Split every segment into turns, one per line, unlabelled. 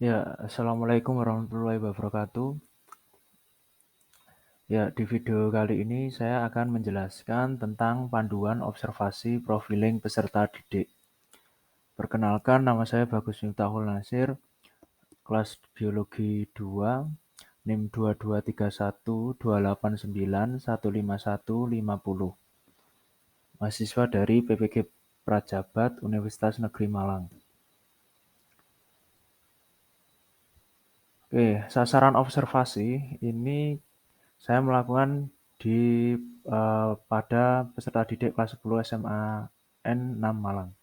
Ya, Assalamualaikum warahmatullahi wabarakatuh. Ya, di video kali ini saya akan menjelaskan tentang panduan observasi profiling peserta didik. Perkenalkan, nama saya Bagus Miftahul Nasir, kelas Biologi 2, NIM 2231259150. Mahasiswa dari PPG Prajabat Universitas Negeri Malang. Oke, sasaran observasi ini saya melakukan di pada peserta didik kelas 10 SMA N6 Malang.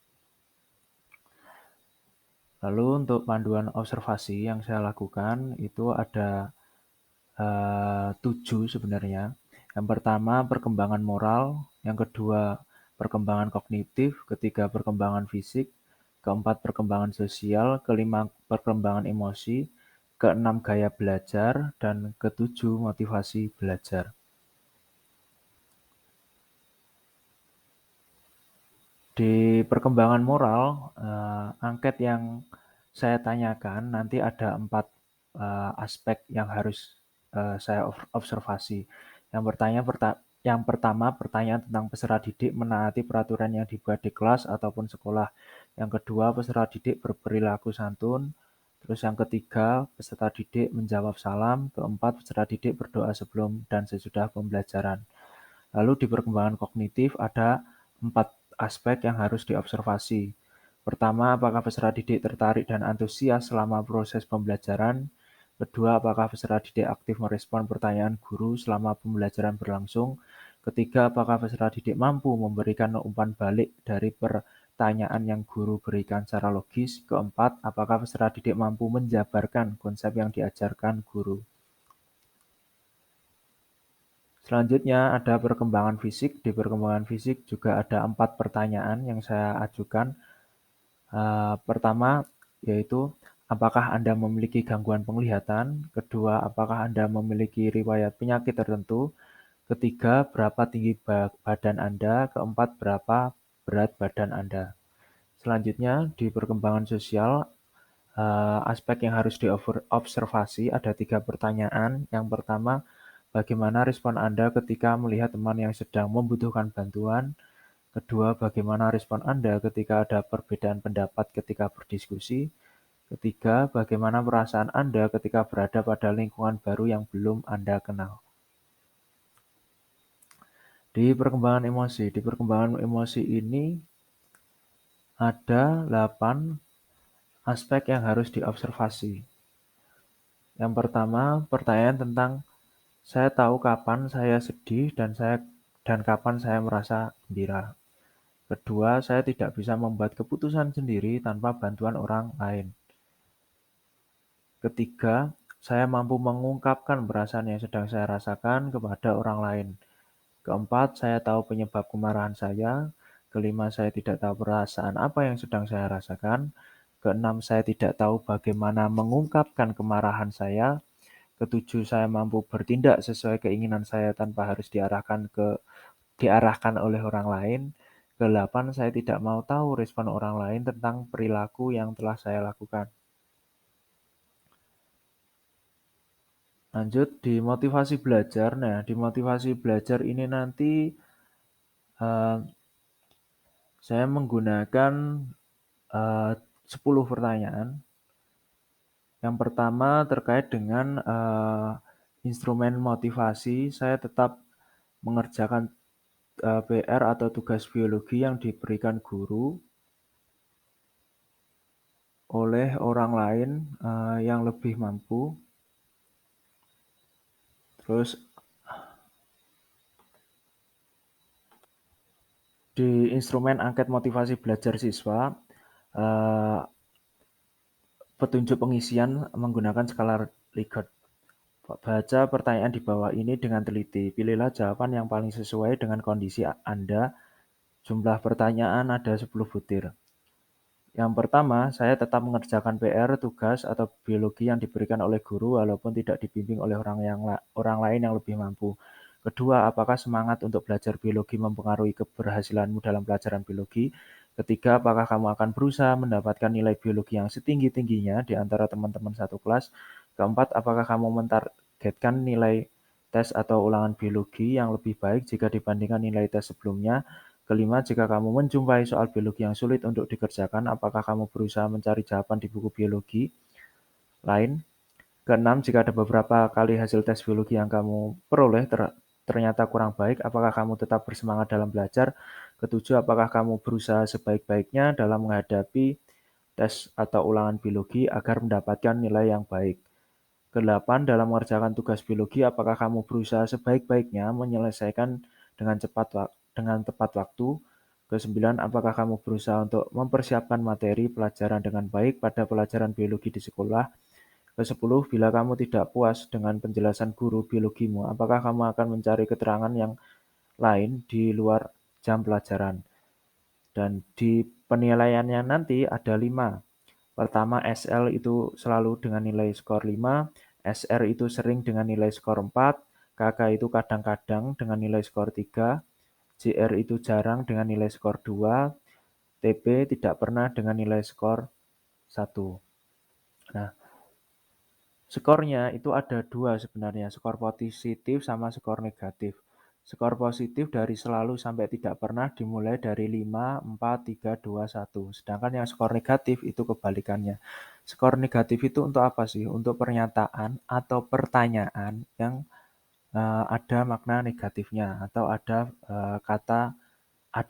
Lalu untuk panduan observasi yang saya lakukan itu ada 7 sebenarnya. Yang pertama perkembangan moral, yang kedua perkembangan kognitif, ketiga perkembangan fisik, keempat perkembangan sosial, kelima perkembangan emosi, keenam gaya belajar, dan ketujuh motivasi belajar. Di perkembangan moral, angket yang saya tanyakan nanti ada 4 aspek yang harus saya observasi. Yang pertama pertanyaan tentang peserta didik menaati peraturan yang dibuat di kelas ataupun sekolah. Yang kedua, peserta didik berperilaku santun. Terus yang ketiga, peserta didik menjawab salam. Keempat, peserta didik berdoa sebelum dan sesudah pembelajaran. Lalu di perkembangan kognitif ada 4 aspek yang harus diobservasi. Pertama, apakah peserta didik tertarik dan antusias selama proses pembelajaran? Kedua, apakah peserta didik aktif merespon pertanyaan guru selama pembelajaran berlangsung? Ketiga, apakah peserta didik mampu memberikan umpan balik dari pertanyaan yang guru berikan secara logis? Keempat, apakah peserta didik mampu menjabarkan konsep yang diajarkan guru? Selanjutnya ada perkembangan fisik. Di perkembangan fisik juga ada 4 pertanyaan yang saya ajukan. Pertama yaitu, apakah Anda memiliki gangguan penglihatan? Kedua, apakah Anda memiliki riwayat penyakit tertentu? Ketiga, berapa tinggi badan Anda? Keempat, berapa berat badan Anda? Selanjutnya di perkembangan sosial, aspek yang harus diobservasi ada 3 pertanyaan. Yang pertama, bagaimana respon Anda ketika melihat teman yang sedang membutuhkan bantuan? Kedua, bagaimana respon Anda ketika ada perbedaan pendapat ketika berdiskusi? Ketiga, bagaimana perasaan Anda ketika berada pada lingkungan baru yang belum Anda kenal? Di perkembangan emosi ini ada 8 aspek yang harus diobservasi. Yang pertama, pertanyaan tentang saya tahu kapan saya sedih dan kapan saya merasa gembira. Kedua, saya tidak bisa membuat keputusan sendiri tanpa bantuan orang lain. Ketiga, saya mampu mengungkapkan perasaan yang sedang saya rasakan kepada orang lain. Keempat, saya tahu penyebab kemarahan saya. Kelima, saya tidak tahu perasaan apa yang sedang saya rasakan. Keenam, saya tidak tahu bagaimana mengungkapkan kemarahan saya. Ketujuh, saya mampu bertindak sesuai keinginan saya tanpa harus diarahkan oleh orang lain. Kedelapan, saya tidak mau tahu respon orang lain tentang perilaku yang telah saya lakukan. Lanjut di motivasi belajar. Nah, di motivasi belajar ini nanti eh, saya menggunakan eh, 10 pertanyaan. Yang pertama terkait dengan instrumen motivasi, saya tetap mengerjakan PR atau tugas biologi yang diberikan guru oleh orang lain yang lebih mampu. Terus di instrumen angket motivasi belajar siswa, eh, petunjuk pengisian menggunakan skala Likert. Baca pertanyaan di bawah ini dengan teliti. Pilihlah jawaban yang paling sesuai dengan kondisi Anda. Jumlah pertanyaan ada 10 butir. Yang pertama, saya tetap mengerjakan PR, tugas, atau biologi yang diberikan oleh guru walaupun tidak dibimbing oleh orang lain yang lebih mampu. Kedua, apakah semangat untuk belajar biologi mempengaruhi keberhasilanmu dalam pelajaran biologi? Ketiga, apakah kamu akan berusaha mendapatkan nilai biologi yang setinggi-tingginya di antara teman-teman satu kelas? Keempat, apakah kamu mentargetkan nilai tes atau ulangan biologi yang lebih baik jika dibandingkan nilai tes sebelumnya? Kelima, jika kamu menjumpai soal biologi yang sulit untuk dikerjakan, apakah kamu berusaha mencari jawaban di buku biologi lain? Keenam, jika ada beberapa kali hasil tes biologi yang kamu peroleh ternyata kurang baik, apakah kamu tetap bersemangat dalam belajar? Ketujuh, apakah kamu berusaha sebaik-baiknya dalam menghadapi tes atau ulangan biologi agar mendapatkan nilai yang baik? Kedelapan, dalam mengerjakan tugas biologi, apakah kamu berusaha sebaik-baiknya menyelesaikan dengan tepat waktu? Kesembilan, apakah kamu berusaha untuk mempersiapkan materi pelajaran dengan baik pada pelajaran biologi di sekolah? Kesepuluh, bila kamu tidak puas dengan penjelasan guru biologimu, apakah kamu akan mencari keterangan yang lain di luar jam pelajaran? Dan di penilaiannya nanti ada 5. Pertama, SL itu selalu dengan nilai skor 5, SR itu sering dengan nilai skor 4, KK itu kadang-kadang dengan nilai skor 3, JR itu jarang dengan nilai skor 2, TP tidak pernah dengan nilai skor 1. Nah, skornya itu ada 2 sebenarnya, skor positif sama skor negatif. Skor positif dari selalu sampai tidak pernah dimulai dari 5, 4, 3, 2, 1. Sedangkan yang skor negatif itu kebalikannya. Skor negatif itu untuk apa sih? Untuk pernyataan atau pertanyaan yang ada makna negatifnya atau ada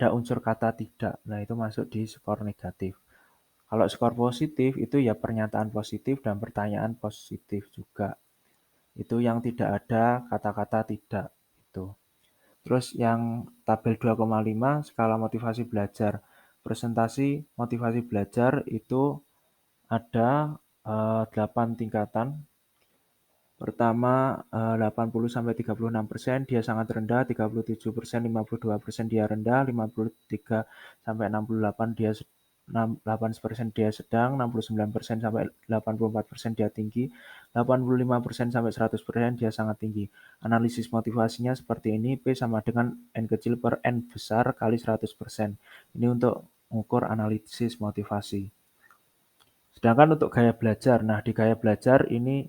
unsur kata tidak. Nah, itu masuk di skor negatif. Kalau skor positif itu ya pernyataan positif dan pertanyaan positif juga. Itu yang tidak ada kata-kata tidak itu. Terus yang tabel 2,5 skala motivasi belajar. Presentasi motivasi belajar itu ada 8 tingkatan. Pertama 80 sampai 36%, dia sangat rendah, 37%, 52% dia rendah, 53 sampai 68 dia 8% dia sedang, 69% sampai 84% dia tinggi, 85% sampai 100% dia sangat tinggi. Analisis motivasinya seperti ini, P sama dengan N kecil per N besar kali 100%. Ini untuk mengukur analisis motivasi. Sedangkan untuk gaya belajar, nah di gaya belajar ini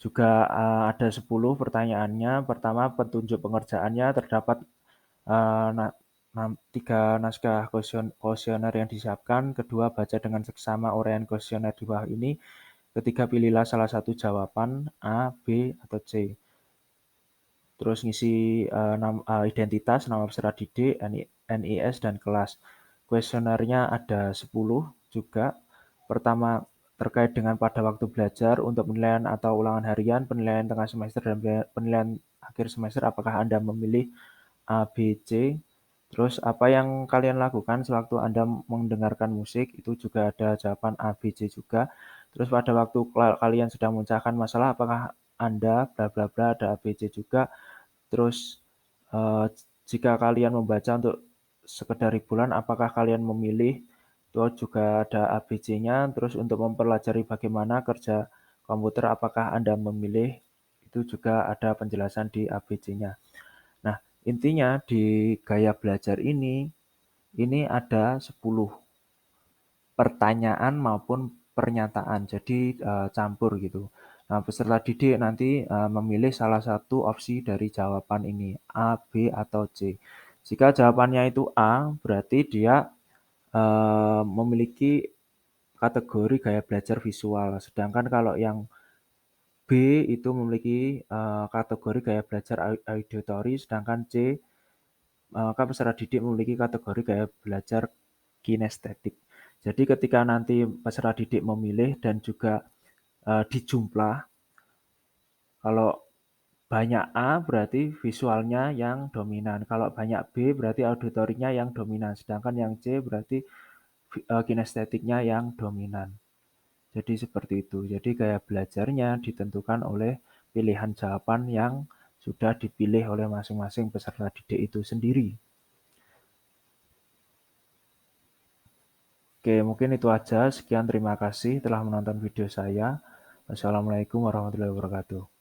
juga ada 10 pertanyaannya. Pertama, petunjuk pengerjaannya terdapat 3 naskah kuesioner yang disiapkan. Kedua, baca dengan seksama uraian kuesioner di bawah ini. Ketiga, pilihlah salah satu jawaban A, B, atau C. Terus ngisi identitas, nama peserta didik, NIS, dan kelas. Kuesionernya ada 10 juga. Pertama, terkait dengan pada waktu belajar untuk penilaian atau ulangan harian, penilaian tengah semester, dan penilaian akhir semester, apakah Anda memilih A, B, C. Terus apa yang kalian lakukan sewaktu Anda mendengarkan musik, itu juga ada jawaban A, B, C juga. Terus pada waktu kalian sedang memecahkan masalah, apakah Anda bla bla bla, ada A, B, C juga. Terus jika kalian membaca untuk sekedar hiburan, apakah kalian memilih, itu juga ada ABC-nya. Terus untuk mempelajari bagaimana kerja komputer, apakah Anda memilih, itu juga ada penjelasan di ABC-nya. Nah, intinya di gaya belajar ini ada 10 pertanyaan maupun pernyataan, jadi campur gitu. Nah, peserta didik nanti memilih salah satu opsi dari jawaban ini, A, B, atau C. Jika jawabannya itu A, berarti dia memiliki kategori gaya belajar visual. Sedangkan kalau yang B itu memiliki kategori gaya belajar auditori, sedangkan C maka peserta didik memiliki kategori gaya belajar kinestetik. Jadi ketika nanti peserta didik memilih dan juga dijumlah, kalau banyak A berarti visualnya yang dominan, kalau banyak B berarti auditorinya yang dominan, sedangkan yang C berarti kinestetiknya yang dominan. Jadi seperti itu. Jadi gaya belajarnya ditentukan oleh pilihan jawaban yang sudah dipilih oleh masing-masing peserta didik itu sendiri. Oke, mungkin itu aja. Sekian, terima kasih telah menonton video saya. Wassalamualaikum warahmatullahi wabarakatuh.